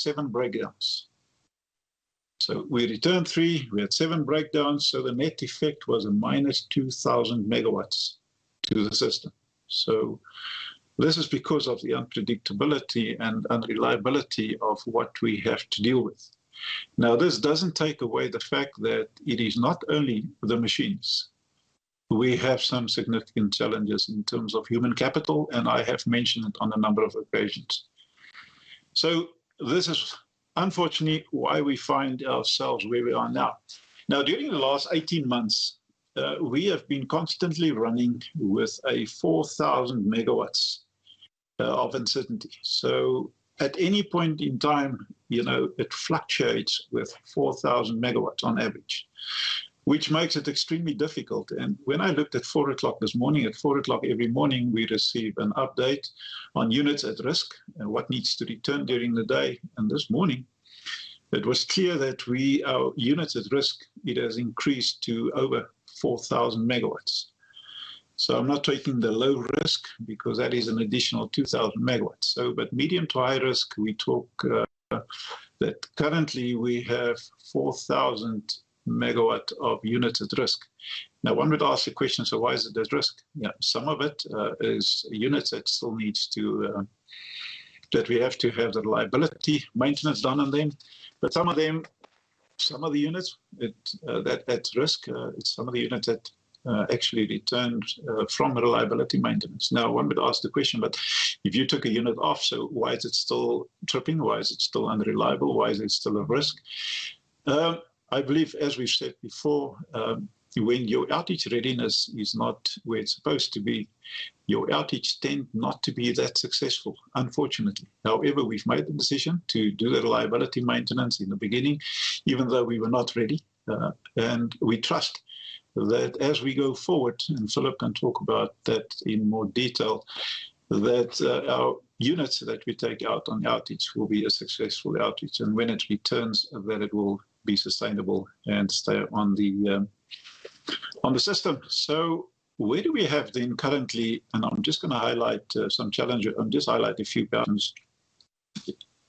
7 breakdowns. So we returned 3, we had 7 breakdowns, so the net effect was a minus 2,000 megawatts to the system. So this is because of the unpredictability and unreliability of what we have to deal with. Now, this doesn't take away the fact that it is not only the machines. We have some significant challenges in terms of human capital, and I have mentioned it on a number of occasions. So this is unfortunately why we find ourselves where we are now. Now, during the last 18 months, we have been constantly running with a 4,000 megawatts of uncertainty. So at any point in time, it fluctuates with 4,000 megawatts on average, which makes it extremely difficult. And when I looked at 4 o'clock this morning, at 4 o'clock every morning, we receive an update on units at risk and what needs to return during the day. And this morning, it was clear that our units at risk, it has increased to over 4,000 megawatts. So I'm not taking the low risk because that is an additional 2,000 megawatts. So, but medium to high risk, we talk that currently we have 4,000 megawatt of units at risk. Now, one would ask the question, so why is it at risk? Yeah, some of it is units that still needs to, that we have to have the reliability maintenance done on them. But some of the units that at risk, it's some of the units that actually returned from reliability maintenance. Now, one would ask the question, but if you took a unit off, so why is it still tripping? Why is it still unreliable? Why is it still a risk? I believe, as we've said before, when your outage readiness is not where it's supposed to be, your outage tend not to be that successful, unfortunately. However, we've made the decision to do the reliability maintenance in the beginning, even though we were not ready. And we trust that as we go forward, and Philip can talk about that in more detail, that our units that we take out on outage will be a successful outage. And when it returns, that it will be sustainable and stay on the system. So where do we have then currently, and I'm just going to highlight some challenges, highlight a few patterns.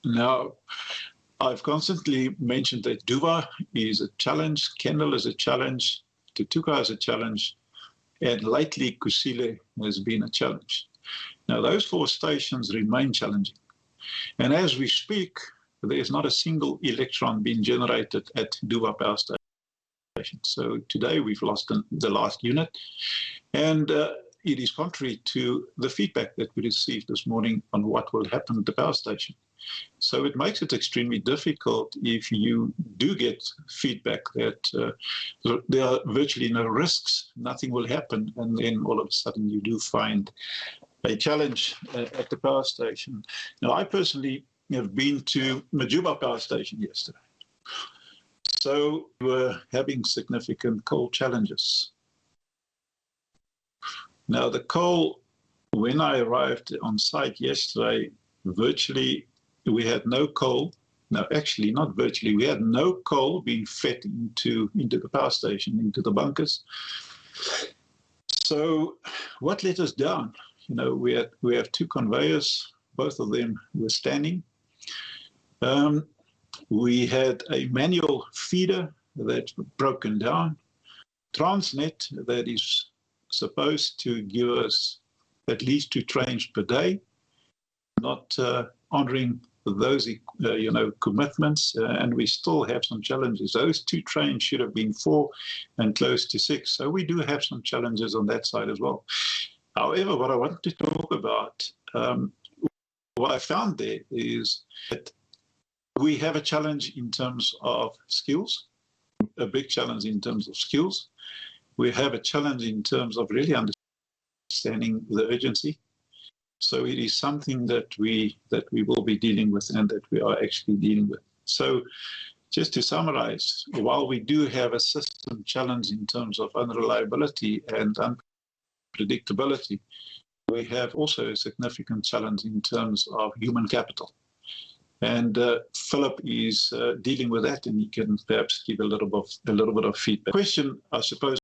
Now, I've constantly mentioned that Duva is a challenge, Kendall is a challenge, Tutuka is a challenge, and lately Kusile has been a challenge. Now, those 4 stations remain challenging. And as we speak, there is not a single electron being generated at Duva Power Station. So today we've lost the last unit, and it is contrary to the feedback that we received this morning on what will happen at the power station. So it makes it extremely difficult if you do get feedback that there are virtually no risks, nothing will happen, and then all of a sudden you do find a challenge at the power station. Now, I personally have been to Majuba Power Station yesterday. So we were having significant coal challenges. Now, the coal, when I arrived on site yesterday, virtually we had no coal. No, actually, not virtually. We had no coal being fed into the power station, into the bunkers. So what let us down? We have 2 conveyors. Both of them were standing. We had a manual feeder that's broken down. Transnet that is supposed to give us at least 2 trains per day, not honoring those commitments, and we still have some challenges. Those 2 trains should have been 4 and close to 6. So we do have some challenges on that side as well. However, what I want to talk about, what I found there is that we have a challenge in terms of skills, a big challenge in terms of skills. We have a challenge in terms of really understanding the urgency. So it is something that we will be dealing with and that we are actually dealing with. So just to summarize, while we do have a system challenge in terms of unreliability and unpredictability, we have also a significant challenge in terms of human capital. And Philip is dealing with that, and he can perhaps give a little bit of feedback. Question, I suppose,